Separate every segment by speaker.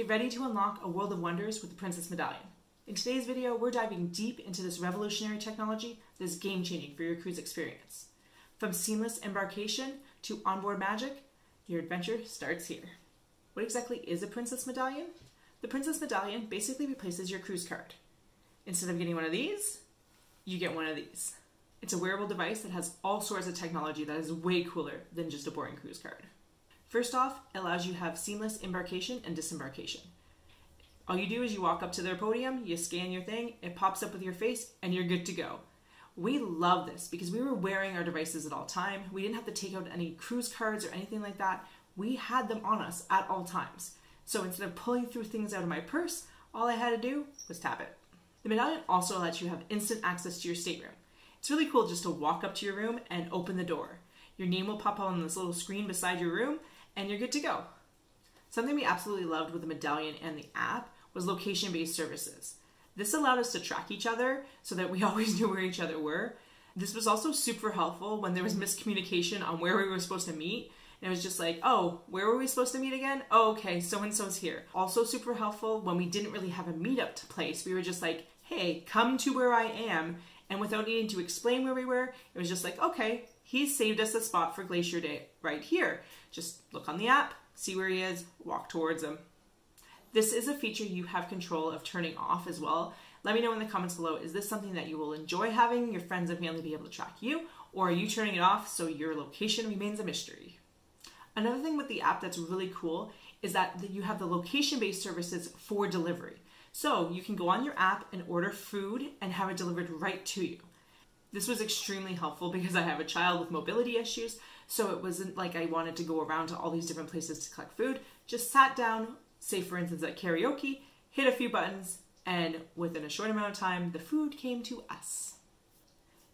Speaker 1: Get ready to unlock a world of wonders with the Princess Medallion. In today's video, we're diving deep into this revolutionary technology that is game-changing for your cruise experience. From seamless embarkation to onboard magic, your adventure starts here. What exactly is a Princess Medallion? The Princess Medallion basically replaces your cruise card. Instead of getting one of these, you get one of these. It's a wearable device that has all sorts of technology that is way cooler than just a boring cruise card. First off, it allows you to have seamless embarkation and disembarkation. All you do is you walk up to their podium, you scan your thing, it pops up with your face, and you're good to go. We love this because we were wearing our devices at all time. We didn't have to take out any cruise cards or anything like that. We had them on us at all times. So instead of pulling through things out of my purse, all I had to do was tap it. The Medallion also lets you have instant access to your stateroom. It's really cool just to walk up to your room and open the door. Your name will pop up on this little screen beside your room and you're good to go. Something we absolutely loved with the Medallion and the app was location-based services. This allowed us to track each other so that we always knew where each other were. This was also super helpful when there was miscommunication on where we were supposed to meet. And it was just like, oh, where were we supposed to meet again? Oh, okay, so-and-so's here. Also super helpful when we didn't really have a meetup to place. We were just like, hey, come to where I am. And without needing to explain where we were, it was just like, okay, he's saved us a spot for Glacier Day right here. Just look on the app, see where he is, walk towards him. This is a feature you have control of turning off as well. Let me know in the comments below, is this something that you will enjoy having your friends and family be able to track you, or are you turning it off so your location remains a mystery? Another thing with the app that's really cool is that you have the location-based services for delivery. So you can go on your app and order food and have it delivered right to you. This was extremely helpful because I have a child with mobility issues, so it wasn't like I wanted to go around to all these different places to collect food. Just sat down, say for instance at karaoke, hit a few buttons, and within a short amount of time, the food came to us.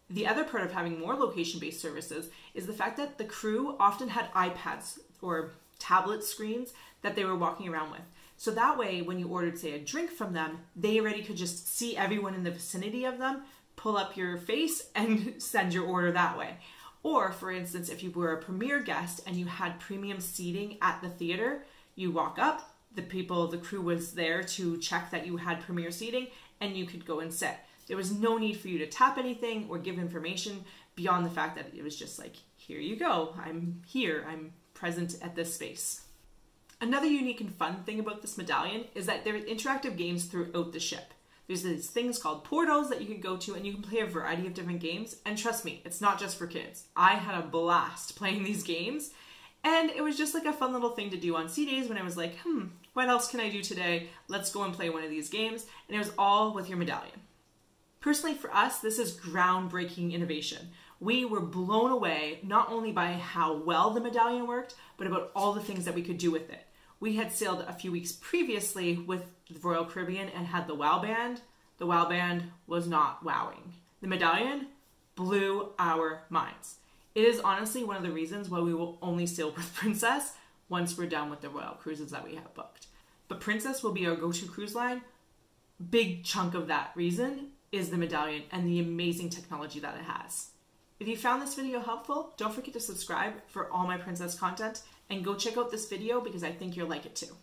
Speaker 1: The other part of having more location-based services is the fact that the crew often had iPads or tablet screens that they were walking around with. So that way, when you ordered, say, a drink from them, they already could just see everyone in the vicinity of them, pull up your face, and send your order that way. Or, for instance, if you were a premier guest and you had premium seating at the theater, you walk up, the crew was there to check that you had premier seating, and you could go and sit. There was no need for you to tap anything or give information beyond the fact that it was just like, here you go, I'm here, I'm present at this space. Another unique and fun thing about this Medallion is that there are interactive games throughout the ship. There's these things called portals that you can go to and you can play a variety of different games. And trust me, it's not just for kids. I had a blast playing these games. And it was just like a fun little thing to do on sea days when I was like, what else can I do today? Let's go and play one of these games. And it was all with your Medallion. Personally, for us, this is groundbreaking innovation. We were blown away not only by how well the Medallion worked, but about all the things that we could do with it. We had sailed a few weeks previously with the Royal Caribbean and had the WOW band. The WOW band was not wowing. The Medallion blew our minds. It is honestly one of the reasons why we will only sail with Princess once we're done with the Royal cruises that we have booked. But Princess will be our go-to cruise line. Big chunk of that reason is the Medallion and the amazing technology that it has. If you found this video helpful, don't forget to subscribe for all my Princess content and go check out this video because I think you'll like it too.